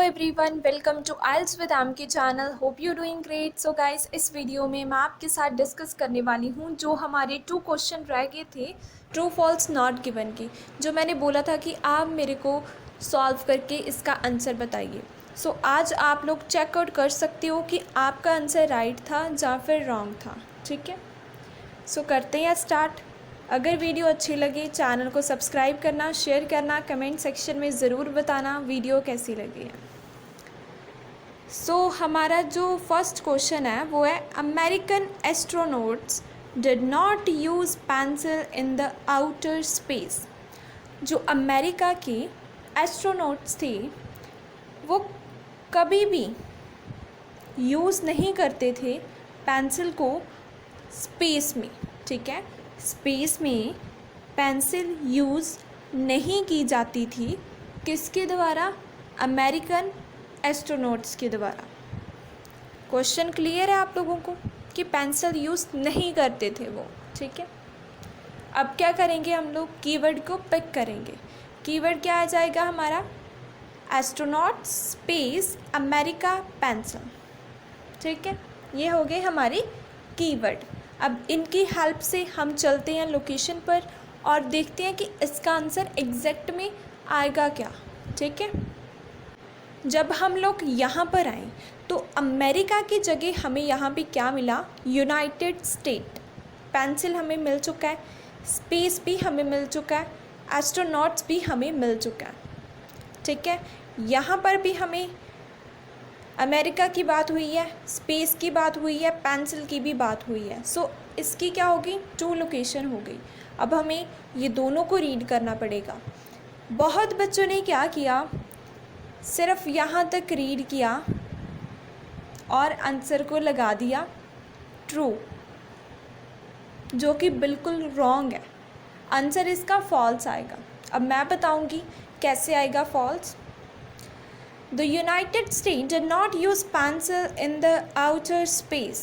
Everyone, welcome to isles with आम के channel. Hope you doing great. So guys, इस video में मैं आपके साथ डिस्कस करने वाली हूँ जो हमारे 2 क्वेश्चन रह गए थे ट्रू फॉल्स नॉट गिवन के, जो मैंने बोला था कि आप मेरे को सॉल्व करके इसका आंसर बताइए। सो आज आप लोग चेकआउट कर सकते हो कि आपका आंसर राइट था या फिर रॉन्ग था। ठीक है, सो करते हैं स्टार्ट। अगर वीडियो अच्छी लगे चैनल को सब्सक्राइब करना, शेयर करना, कमेंट सेक्शन में ज़रूर बताना वीडियो कैसी लगी है। सो हमारा जो फर्स्ट क्वेश्चन है वो है American astronauts did not use pencil in the outer space. जो अमेरिका के एस्ट्रोनॉट्स थे वो कभी भी यूज़ नहीं करते थे पेंसिल को स्पेस में। ठीक है, स्पेस में पेंसिल यूज़ नहीं की जाती थी। किसके द्वारा? अमेरिकन एस्ट्रोनॉट्स के द्वारा। क्वेश्चन क्लियर है आप लोगों को कि पेंसिल यूज़ नहीं करते थे वो। ठीक है, अब क्या करेंगे हम लोग? कीवर्ड को पिक करेंगे। कीवर्ड क्या आ जाएगा हमारा? Astronaut, space, America, pencil. ठीक है, ये हो गए हमारी कीवर्ड। अब इनकी हेल्प से हम चलते हैं लोकेशन पर और देखते हैं कि इसका आंसर एग्जैक्ट में आएगा क्या। ठीक है, जब हम लोग यहाँ पर आए तो अमेरिका की जगह हमें यहाँ पे क्या मिला? United state. पेंसिल हमें मिल चुका है, स्पेस भी हमें मिल चुका है, एस्ट्रोनॉट्स भी हमें मिल चुका है। ठीक है, यहाँ पर भी हमें अमेरिका की बात हुई है, स्पेस की बात हुई है, पेंसिल की भी बात हुई है। सो इसकी क्या होगी? 2 लोकेशन हो गई। अब हमें ये दोनों को रीड करना पड़ेगा। बहुत बच्चों ने क्या किया, सिर्फ यहाँ तक रीड किया और आंसर को लगा दिया ट्रू, जो कि बिल्कुल रॉन्ग है। आंसर इसका फॉल्स आएगा। अब मैं बताऊँगी कैसे आएगा false. The United States did not use pencil in the outer space.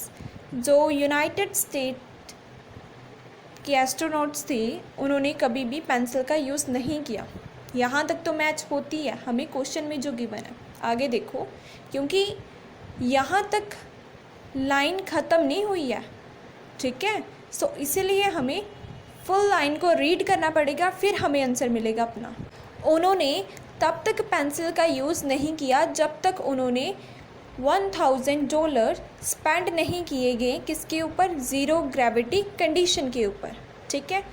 जो यूनाइटेड स्टेट के एस्ट्रोनॉट्स थे उन्होंने कभी भी पेंसिल का यूज़ नहीं किया। यहाँ तक तो मैच होती है हमें क्वेश्चन में जो गिवन है। आगे देखो, क्योंकि यहाँ तक लाइन ख़त्म नहीं हुई है। ठीक है, सो इसीलिए हमें फुल लाइन को रीड करना पड़ेगा, फिर हमें आंसर मिलेगा अपना। उन्होंने तब तक पेंसिल का यूज़ नहीं किया जब तक उन्होंने $1000 स्पेंड नहीं किए गए किसके ऊपर? ज़ीरो ग्रेविटी कंडीशन के ऊपर। ठीक है,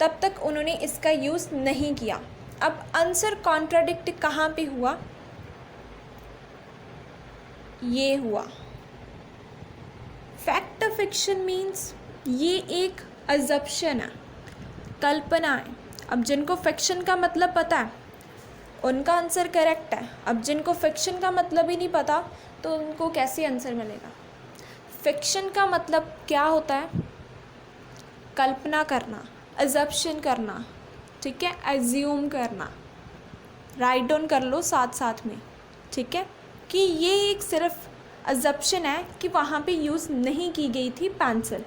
तब तक उन्होंने इसका यूज़ नहीं किया। अब आंसर कॉन्ट्राडिक्ट कहाँ पे हुआ? ये हुआ। फैक्ट फिक्शन मीन्स ये एक अजम्पशन है, कल्पना है। अब जिनको फिक्शन का मतलब पता है उनका आंसर करेक्ट है। अब जिनको फिक्शन का मतलब ही नहीं पता तो उनको कैसे आंसर मिलेगा? फिक्शन का मतलब क्या होता है? कल्पना करना, अजम्पशन करना। ठीक है, एज्यूम करना। राइट डाउन कर लो साथ साथ में। ठीक है, कि ये एक सिर्फ अजम्पशन है कि वहाँ पे यूज़ नहीं की गई थी पेंसिल।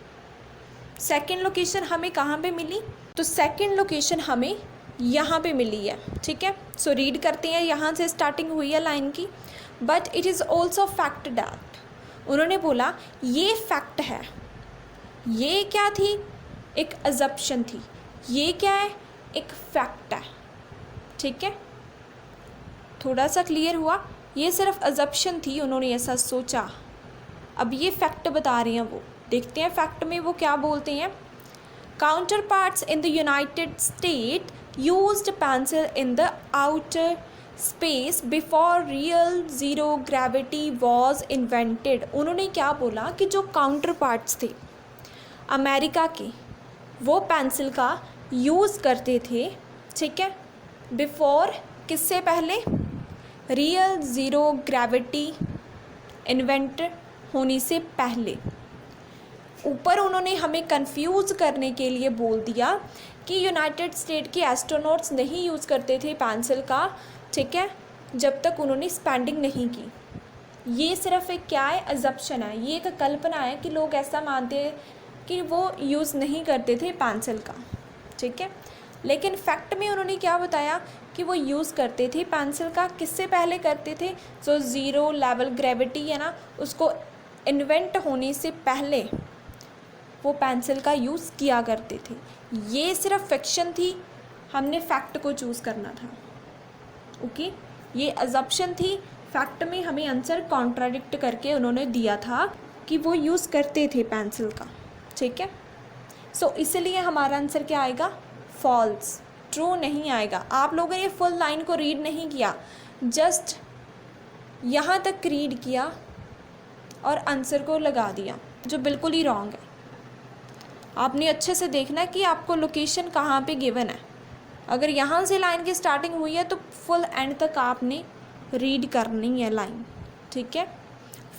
सेकेंड लोकेशन हमें कहाँ पे मिली? तो सेकेंड लोकेशन हमें यहाँ पे मिली है। ठीक है, सो रीड करते हैं। यहाँ से स्टार्टिंग हुई है लाइन की। But it is also fact that, उन्होंने बोला ये फैक्ट है। ये क्या थी? एक अजम्पशन थी। ये क्या है? एक फैक्ट है। ठीक है, थोड़ा सा क्लियर हुआ? ये सिर्फ अजम्पशन थी, उन्होंने ऐसा सोचा। अब ये फैक्ट बता रहे हैं वो। देखते हैं फैक्ट में वो क्या बोलते हैं। Counterparts in the United state used pencil in the outer space before real zero gravity was invented। उन्होंने क्या बोला कि जो काउंटर पार्ट्स थे अमेरिका के वो पेंसिल का यूज़ करते थे। ठीक है, बिफोर, किससे पहले? रियल ज़ीरो ग्रेविटी इन्वेंट होने से पहले। ऊपर उन्होंने हमें कंफ्यूज करने के लिए बोल दिया कि यूनाइटेड स्टेट के एस्ट्रोनॉट्स नहीं यूज़ करते थे पेंसिल का। ठीक है, जब तक उन्होंने स्पेंडिंग नहीं की। ये सिर्फ एक क्या है? अजम्पशन है। ये एक कल्पना है कि लोग ऐसा मानते हैं कि वो यूज़ नहीं करते थे पेंसिल का। ठीक है, लेकिन फैक्ट में उन्होंने क्या बताया कि वो यूज़ करते थे पेंसिल का, किससे पहले करते थे, जो ज़ीरो लेवल ग्रेविटी है ना, उसको इन्वेंट होने से पहले वो पेंसिल का यूज़ किया करते थे। ये सिर्फ फिक्शन थी, हमने फैक्ट को चूज़ करना था। ओके, ये अजम्पशन थी, फैक्ट में हमें आंसर कॉन्ट्राडिक्ट करके उन्होंने दिया था कि वो यूज़ करते थे पेंसिल का। ठीक है, सो इसलिए हमारा आंसर क्या आएगा, फॉल्स, ट्रू नहीं आएगा। आप लोगों ने फुल लाइन को रीड नहीं किया, जस्ट यहाँ तक रीड किया और आंसर को लगा दिया, जो बिल्कुल ही रॉन्ग है। आपने अच्छे से देखना कि आपको लोकेशन कहाँ पे गिवन है। अगर यहाँ से लाइन की स्टार्टिंग हुई है तो फुल एंड तक आपने रीड करनी है लाइन। ठीक है,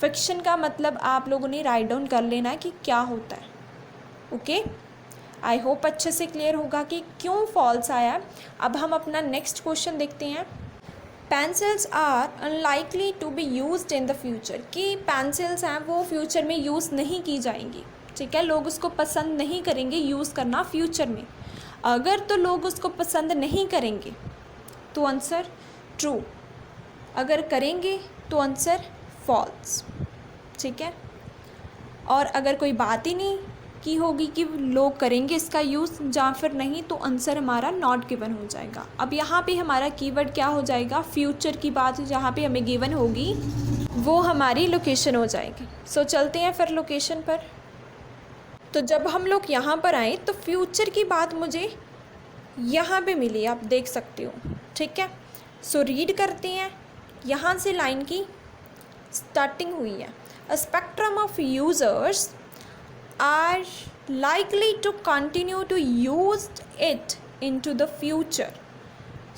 फिक्शन का मतलब आप लोगों ने राइट डाउन कर लेना है कि क्या होता है। ओके, आई होप अच्छे से क्लियर होगा कि क्यों फॉल्स आया। अब हम अपना नेक्स्ट क्वेश्चन देखते हैं। Pencils are unlikely to be used in the future, कि पेंसिल्स हैं वो फ्यूचर में यूज़ नहीं की जाएंगी। ठीक है, लोग उसको पसंद नहीं करेंगे यूज़ करना फ्यूचर में। अगर तो लोग उसको पसंद नहीं करेंगे तो आंसर ट्रू, अगर करेंगे तो आंसर फॉल्स। ठीक है, और अगर कोई बात ही नहीं की होगी कि लोग करेंगे इसका यूज़ या फिर नहीं, तो आंसर हमारा नॉट गिवन हो जाएगा। अब यहाँ पे हमारा कीवर्ड क्या हो जाएगा, फ्यूचर की बात जहाँ पे हमें गिवन होगी वो हमारी लोकेशन हो जाएगी। सो चलते हैं फिर लोकेशन पर। तो जब हम लोग यहाँ पर आए तो फ्यूचर की बात मुझे यहाँ पे मिली, आप देख सकते हो। ठीक है, सो रीड करते हैं, यहाँ से लाइन की स्टार्टिंग हुई है। A spectrum of users are likely to continue to use it into the future.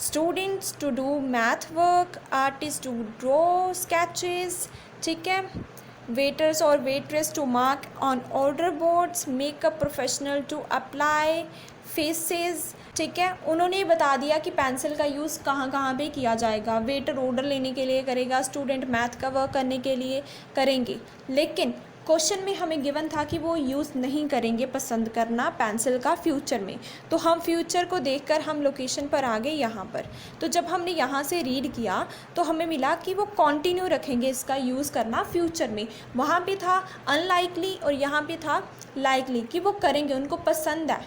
Students to do math work, artist to draw sketches, ठीक है, waiters or waitress to mark on order boards, makeup professional to apply faces। ठीक है, उन्होंने बता दिया कि pencil का use कहाँ कहाँ पे किया जाएगा। वेटर ऑर्डर लेने के लिए करेगा, स्टूडेंट मैथ का वर्क करने के लिए करेंगे, लेकिन क्वेश्चन में हमें गिवन था कि वो यूज़ नहीं करेंगे पसंद करना पेंसिल का फ्यूचर में। तो हम फ्यूचर को देखकर हम लोकेशन पर आ गए यहाँ पर। तो जब हमने यहाँ से रीड किया तो हमें मिला कि वो कंटिन्यू रखेंगे इसका यूज़ करना फ्यूचर में। वहाँ पे था अनलाइकली और यहाँ पे था लाइकली कि वो करेंगे, उनको पसंद है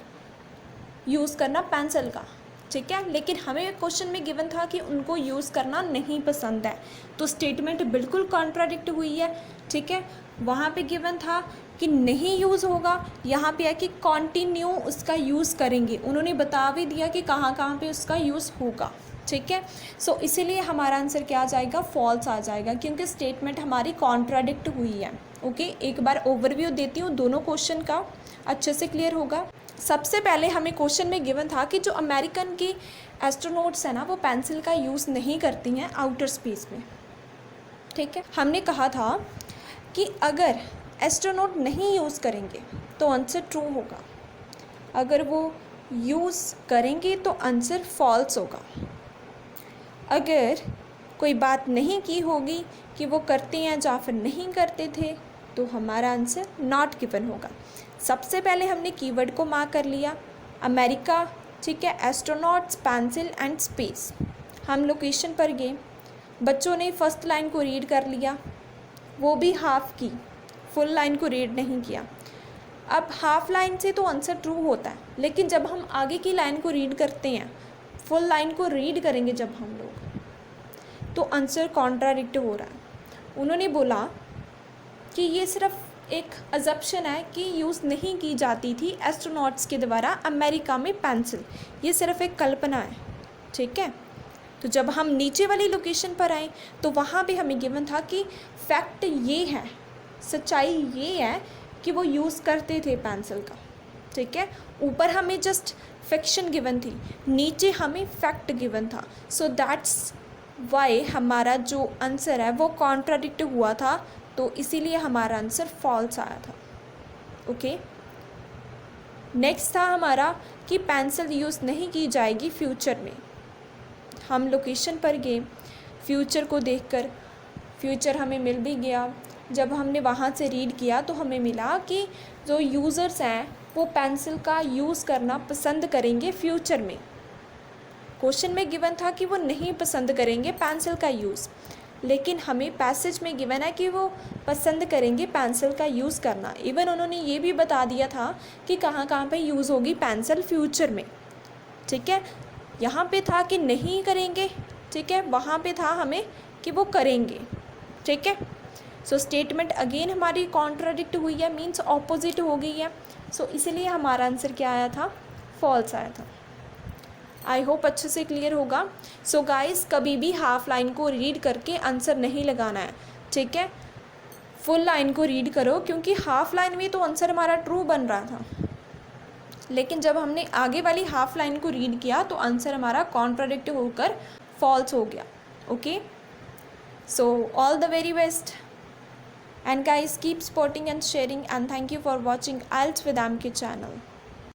यूज़ करना पेंसिल का। ठीक है, लेकिन हमें क्वेश्चन में गिवन था कि उनको यूज़ करना नहीं पसंद है, तो स्टेटमेंट बिल्कुल कॉन्ट्राडिक्ट हुई है। ठीक है, वहाँ पे गिवन था कि नहीं यूज़ होगा, यहाँ पे है कि कंटिन्यू उसका यूज़ करेंगे। उन्होंने बता भी दिया कि कहाँ कहाँ पे उसका यूज़ होगा। ठीक है, सो इसीलिए हमारा आंसर क्या आ जाएगा, फॉल्स आ जाएगा, क्योंकि स्टेटमेंट हमारी कॉन्ट्राडिक्ट हुई है। ओके, एक बार ओवरव्यू देती हूँ दोनों क्वेश्चन का, अच्छे से क्लियर होगा। सबसे पहले हमें क्वेश्चन में गिवन था कि जो अमेरिकन की एस्ट्रोनॉट्स हैं ना, वो पेंसिल का यूज़ नहीं करती हैं आउटर स्पेस में। ठीक है, हमने कहा था कि अगर एस्ट्रोनॉट नहीं यूज़ करेंगे तो आंसर ट्रू होगा, अगर वो यूज़ करेंगे तो आंसर फॉल्स होगा। अगर कोई बात नहीं की होगी कि वो करते हैं या फिर नहीं करते थे तो हमारा आंसर नॉट गिवन होगा। सबसे पहले हमने कीवर्ड को मार्क कर लिया, अमेरिका। ठीक है, एस्ट्रोनॉट्स, पेंसिल एंड स्पेस। हम लोकेशन पर गए, बच्चों ने फर्स्ट लाइन को रीड कर लिया, वो भी हाफ की, फुल लाइन को रीड नहीं किया। अब हाफ लाइन से तो आंसर ट्रू होता है, लेकिन जब हम आगे की लाइन को रीड करते हैं, फुल लाइन को रीड करेंगे जब हम लोग, तो आंसर कॉन्ट्राडिक्ट हो रहा है। उन्होंने बोला कि ये सिर्फ एक अजम्पशन है कि यूज़ नहीं की जाती थी एस्ट्रोनॉट्स के द्वारा अमेरिका में पेंसिल, ये सिर्फ एक कल्पना है। ठीक है, तो जब हम नीचे वाली लोकेशन पर आए तो वहाँ पे हमें गिवन था कि फैक्ट ये है, सच्चाई ये है कि वो यूज़ करते थे पेंसिल का। ठीक है, ऊपर हमें जस्ट फिक्शन गिवन थी, नीचे हमें फैक्ट गिवन था। सो दैट्स वाई हमारा जो आंसर है वो कॉन्ट्राडिक्ट हुआ था, तो इसीलिए हमारा आंसर फॉल्स आया था। ओके, नेक्स्ट था हमारा कि पेंसिल यूज़ नहीं की जाएगी फ्यूचर में। हम लोकेशन पर गए, फ्यूचर को देखकर फ्यूचर हमें मिल भी गया। जब हमने वहाँ से रीड किया तो हमें मिला कि जो यूज़र्स हैं वो पेंसिल का यूज़ करना पसंद करेंगे फ्यूचर में। क्वेश्चन में गिवन था कि वो नहीं पसंद करेंगे पेंसिल का यूज़, लेकिन हमें पैसेज में गिवन है कि वो पसंद करेंगे पेंसिल का यूज़ करना। इवन उन्होंने ये भी बता दिया था कि कहाँ कहाँ पे यूज़ होगी पेंसिल फ्यूचर में। ठीक है, यहाँ पे था कि नहीं करेंगे, ठीक है, वहाँ पे था हमें कि वो करेंगे। ठीक है, सो स्टेटमेंट अगेन हमारी कॉन्ट्राडिक्ट हुई है, मीन्स ऑपोजिट हो गई है। सो इसलिए हमारा आंसर क्या आया था, फॉल्स आया था। आई होप अच्छे से क्लियर होगा। सो गाइस, कभी भी हाफ लाइन को रीड करके आंसर नहीं लगाना है। ठीक है, फुल लाइन को रीड करो, क्योंकि हाफ लाइन में तो आंसर हमारा ट्रू बन रहा था, लेकिन जब हमने आगे वाली हाफ लाइन को रीड किया तो आंसर हमारा कॉन्ट्राडिक्ट होकर फॉल्स हो गया। Okay, so all the very best and guys, keep supporting and sharing, and thank you for watching IELTS with Amki channel.